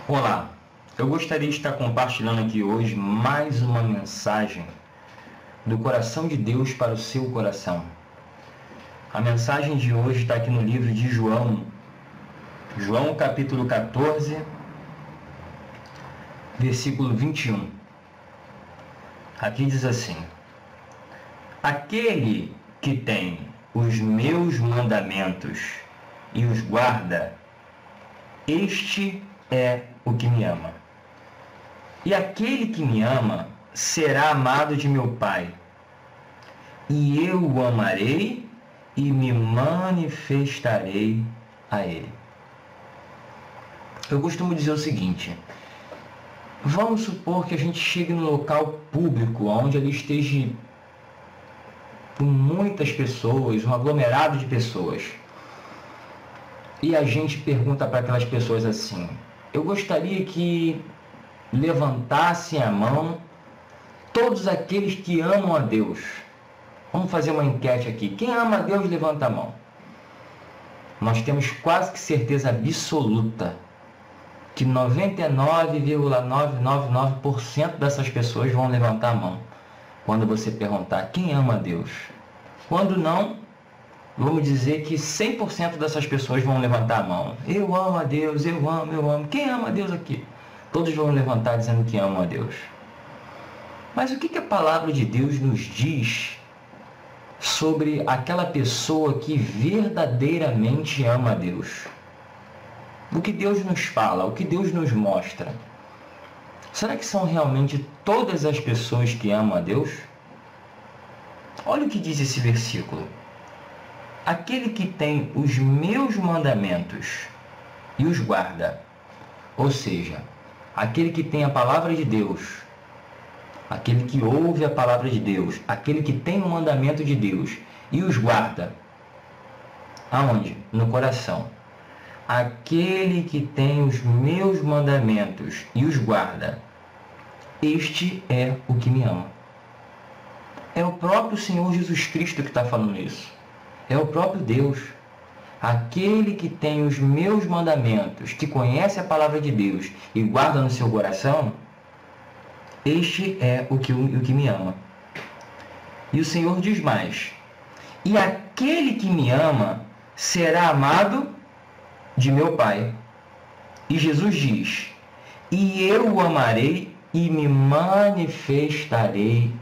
Olá, eu gostaria de estar compartilhando aqui hoje mais uma mensagem do coração de Deus para o seu coração. A mensagem de hoje está aqui no livro de João, capítulo 14, versículo 21. Aqui diz assim: aquele que tem os meus mandamentos e os guarda, este é o que me ama. E aquele que me ama será amado de meu Pai, e eu o amarei e me manifestarei a ele. Eu costumo dizer o seguinte: vamos supor que a gente chegue num local público, onde ali esteja com muitas pessoas, um aglomerado de pessoas, e a gente pergunta para aquelas pessoas assim: eu gostaria que levantassem a mão todos aqueles que amam a Deus. Vamos fazer uma enquete aqui. Quem ama a Deus, levanta a mão. Nós temos quase que certeza absoluta que 99,999% dessas pessoas vão levantar a mão quando você perguntar quem ama a Deus. Quando não, vamos dizer que 100% dessas pessoas vão levantar a mão. Eu amo a Deus, eu amo. Quem ama a Deus aqui? Todos vão levantar dizendo que amam a Deus. Mas o que a palavra de Deus nos diz sobre aquela pessoa que verdadeiramente ama a Deus? O que Deus nos fala, o que Deus nos mostra? Será que são realmente todas as pessoas que amam a Deus? Olha o que diz esse versículo: aquele que tem os meus mandamentos e os guarda, ou seja, aquele que tem a palavra de Deus, aquele que ouve a palavra de Deus, aquele que tem o mandamento de Deus e os guarda. Aonde? No coração. Aquele que tem os meus mandamentos e os guarda, este é o que me ama. É o próprio Senhor Jesus Cristo que está falando isso. É o próprio Deus. Aquele que tem os meus mandamentos, que conhece a palavra de Deus e guarda no seu coração, este é o que me ama. E o Senhor diz mais: e aquele que me ama será amado de meu Pai. E Jesus diz: e eu o amarei e me manifestarei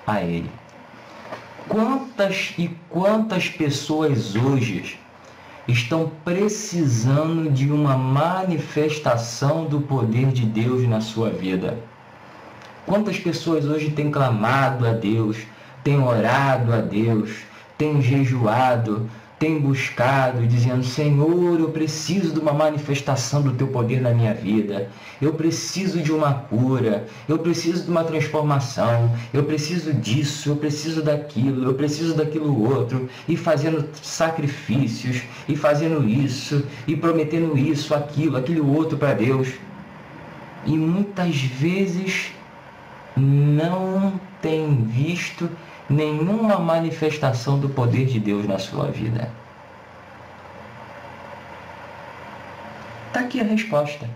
a ele. Quantas pessoas hoje estão precisando de uma manifestação do poder de Deus na sua vida? Quantas pessoas hoje têm clamado a Deus, têm orado a Deus, têm jejuado, têm buscado, dizendo: Senhor, eu preciso de uma manifestação do Teu poder na minha vida. Eu preciso de uma cura, eu preciso de uma transformação, eu preciso disso, eu preciso daquilo outro, e fazendo sacrifícios, e fazendo isso, e prometendo isso, aquilo outro para Deus. E muitas vezes não tem visto nenhuma manifestação do poder de Deus na sua vida. Está aqui a resposta.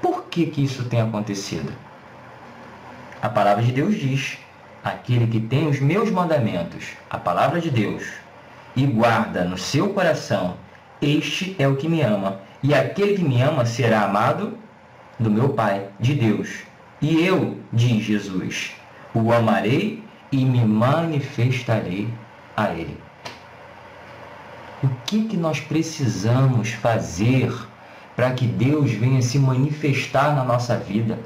Por que isso tem acontecido? A palavra de Deus diz: aquele que tem os meus mandamentos, a palavra de Deus, e guarda no seu coração, este é o que me ama. E aquele que me ama será amado do meu Pai, de Deus. E eu, diz Jesus, o amarei e me manifestarei a ele. O que nós precisamos fazer para que Deus venha se manifestar na nossa vida?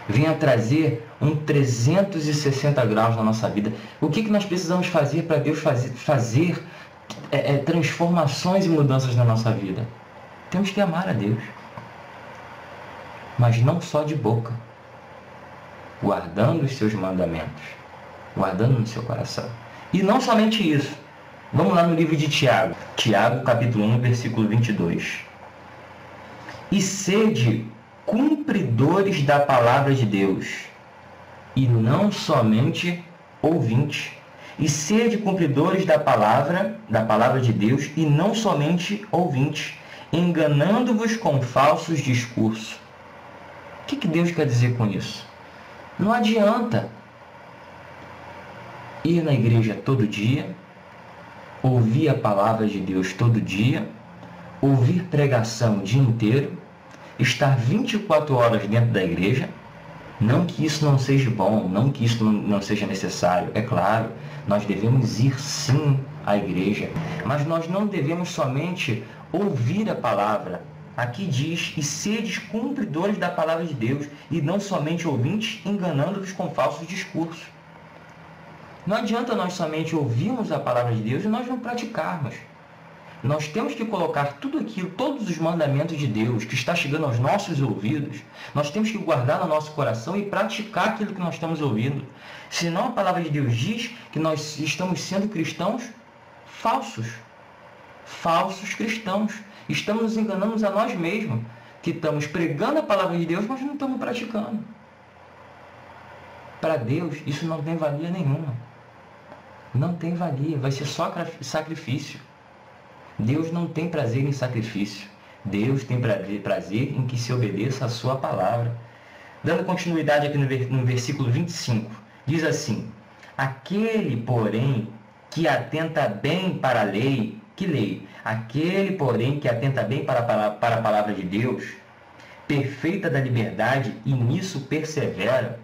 Venha trazer um 360 graus na nossa vida. O que nós precisamos fazer para Deus fazer transformações e mudanças na nossa vida? Temos que amar a Deus. Mas não só de boca, guardando os seus mandamentos, guardando no seu coração. E não somente isso. Vamos lá no livro de Tiago. Tiago, capítulo 1, versículo 22. E sede cumpridores da palavra de Deus, e não somente ouvintes. E sede cumpridores da palavra de Deus, e não somente ouvintes, enganando-vos com falsos discursos. O que Deus quer dizer com isso? Não adianta ir na igreja todo dia, ouvir a palavra de Deus todo dia, ouvir pregação o dia inteiro, estar 24 horas dentro da igreja. Não que isso não seja bom, não que isso não seja necessário. É claro, nós devemos ir sim à igreja, mas nós não devemos somente ouvir a palavra. Aqui diz, e sedes cumpridores da palavra de Deus, e não somente ouvintes, enganando-vos com falsos discursos. Não adianta nós somente ouvirmos a palavra de Deus e nós não praticarmos. Nós temos que colocar tudo aquilo, todos os mandamentos de Deus que está chegando aos nossos ouvidos, nós temos que guardar no nosso coração e praticar aquilo que nós estamos ouvindo. Senão a palavra de Deus diz que nós estamos sendo cristãos falsos. Falsos cristãos. Estamos nos enganando a nós mesmos, que estamos pregando a palavra de Deus, mas não estamos praticando. Para Deus, isso não tem valia nenhuma. Não tem valia, vai ser só sacrifício. Deus não tem prazer em sacrifício. Deus tem prazer em que se obedeça a sua palavra. Dando continuidade aqui no versículo 25, diz assim: aquele, porém, que atenta bem para a lei, que lei? Aquele, porém, que atenta bem para a palavra de Deus, perfeita da liberdade, e nisso persevera.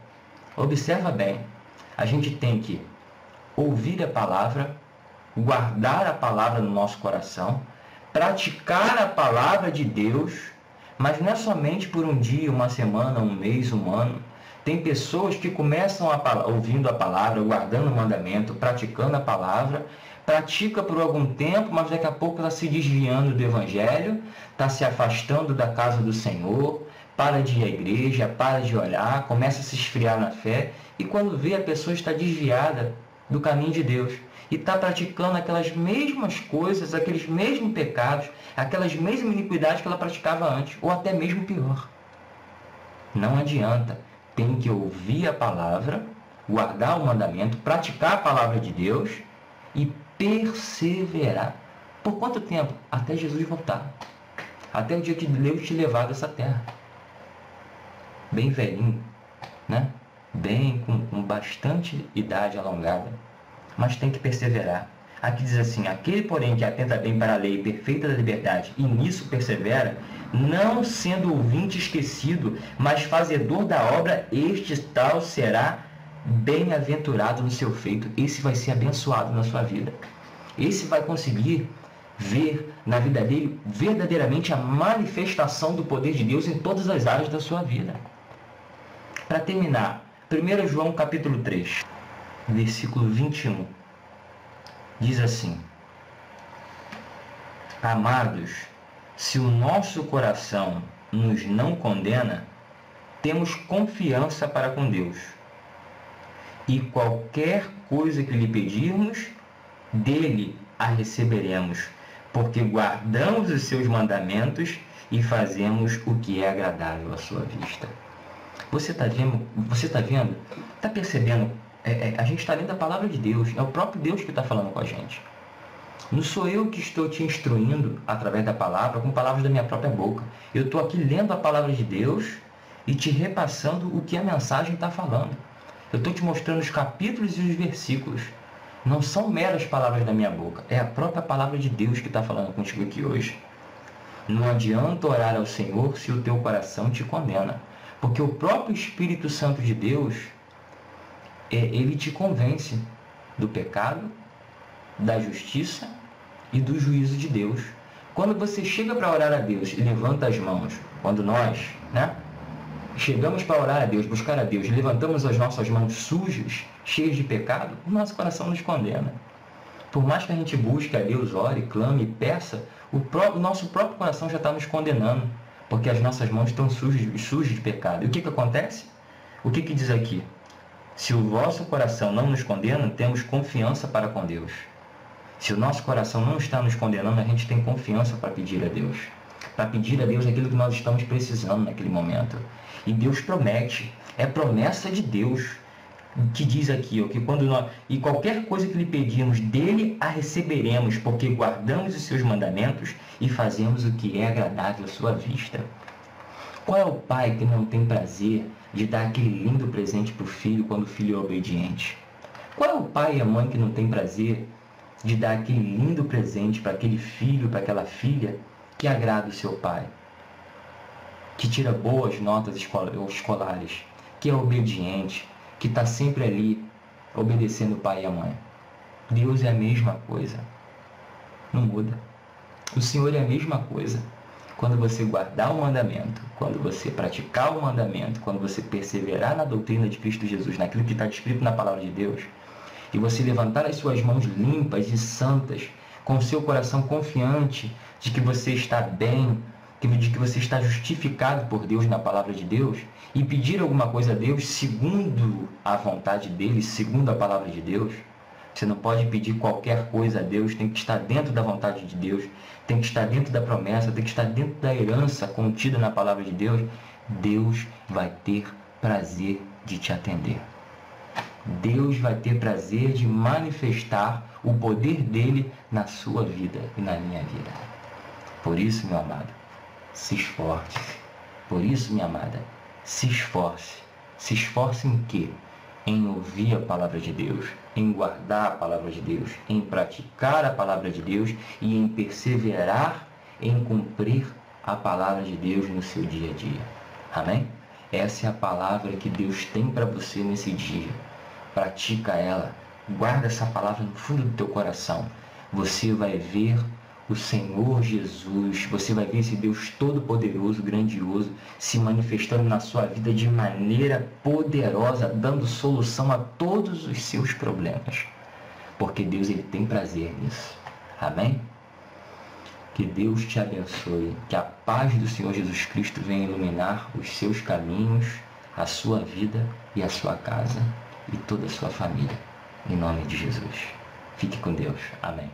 Observa bem, a gente tem que ouvir a palavra, guardar a palavra no nosso coração, praticar a palavra de Deus, mas não é somente por um dia, uma semana, um mês, um ano. Tem pessoas que começam ouvindo a palavra, guardando o mandamento, praticando a palavra, pratica por algum tempo, mas daqui a pouco está se desviando do Evangelho, está se afastando da casa do Senhor, para de ir à igreja, para de orar, começa a se esfriar na fé, e quando vê, a pessoa está desviada do caminho de Deus e está praticando aquelas mesmas coisas, aqueles mesmos pecados, aquelas mesmas iniquidades que ela praticava antes, ou até mesmo pior. Não adianta, tem que ouvir a palavra, guardar o mandamento, praticar a palavra de Deus e perseverar. Por quanto tempo? Até Jesus voltar. Até o dia que Deus te levar dessa terra. Bem velhinho, né? Bem com bastante idade alongada. Mas tem que perseverar. Aqui diz assim: aquele, porém, que atenta bem para a lei perfeita da liberdade e nisso persevera, não sendo ouvinte esquecido, mas fazedor da obra, este tal será bem-aventurado no seu feito. Esse vai ser abençoado na sua vida. Esse vai conseguir ver na vida dele verdadeiramente a manifestação do poder de Deus em todas as áreas da sua vida. Para terminar, 1 João capítulo 3, versículo 21, diz assim: amados, se o nosso coração nos não condena, temos confiança para com Deus. E qualquer coisa que lhe pedirmos, dele a receberemos, porque guardamos os seus mandamentos e fazemos o que é agradável à sua vista. Você está vendo? Está percebendo? A gente está lendo a palavra de Deus. É o próprio Deus que está falando com a gente. Não sou eu que estou te instruindo através da palavra, com palavras da minha própria boca. Eu estou aqui lendo a palavra de Deus e te repassando o que a mensagem está falando. Eu estou te mostrando os capítulos e os versículos. Não são meras palavras da minha boca. É a própria palavra de Deus que está falando contigo aqui hoje. Não adianta orar ao Senhor se o teu coração te condena. Porque o próprio Espírito Santo de Deus, ele te convence do pecado, da justiça e do juízo de Deus. Quando você chega para orar a Deus e levanta as mãos, quando nós, chegamos para orar a Deus, buscar a Deus, levantamos as nossas mãos sujas, cheias de pecado, o nosso coração nos condena. Por mais que a gente busque a Deus, ore, clame, peça, o nosso próprio coração já está nos condenando, porque as nossas mãos estão sujas de pecado. E o que acontece? O que diz aqui? Se o vosso coração não nos condena, temos confiança para com Deus. Se o nosso coração não está nos condenando, a gente tem confiança para pedir a Deus. Para pedir a Deus aquilo que nós estamos precisando naquele momento. E Deus promete, é promessa de Deus. que diz aqui, ó, que quando nós, e qualquer coisa que lhe pedirmos dele a receberemos, porque guardamos os seus mandamentos e fazemos o que é agradável à sua vista. Qual é o pai que não tem prazer de dar aquele lindo presente para o filho quando o filho é obediente? Qual é o pai e a mãe que não tem prazer de dar aquele lindo presente para aquele filho, para aquela filha que agrada o seu pai, que tira boas notas escolares, que é obediente, que está sempre ali obedecendo o pai e a mãe? Deus é a mesma coisa, não muda. O Senhor é a mesma coisa. Quando você guardar o mandamento, quando você praticar o mandamento, quando você perseverar na doutrina de Cristo Jesus, naquilo que está descrito na palavra de Deus, e você levantar as suas mãos limpas e santas, com o seu coração confiante de que você está bem, de que você está justificado por Deus na palavra de Deus, e pedir alguma coisa a Deus segundo a vontade dele, segundo a palavra de Deus. Você não pode pedir qualquer coisa a Deus, tem que estar dentro da vontade de Deus, tem que estar dentro da promessa, tem que estar dentro da herança contida na palavra de Deus. Deus vai ter prazer de te atender. Deus vai ter prazer de manifestar o poder dele na sua vida e na minha vida. Por isso, meu amado, se esforce. Por isso, minha amada, se esforce. Se esforce em quê? Em ouvir a palavra de Deus, em guardar a palavra de Deus, em praticar a palavra de Deus e em perseverar em cumprir a palavra de Deus no seu dia a dia. Amém? Essa é a palavra que Deus tem para você nesse dia. Pratica ela. Guarda essa palavra no fundo do teu coração. Você vai ver o Senhor Jesus, você vai ver esse Deus todo-poderoso, grandioso, se manifestando na sua vida de maneira poderosa, dando solução a todos os seus problemas. Porque Deus, ele tem prazer nisso. Amém? Que Deus te abençoe, que a paz do Senhor Jesus Cristo venha iluminar os seus caminhos, a sua vida e a sua casa e toda a sua família. Em nome de Jesus. Fique com Deus. Amém.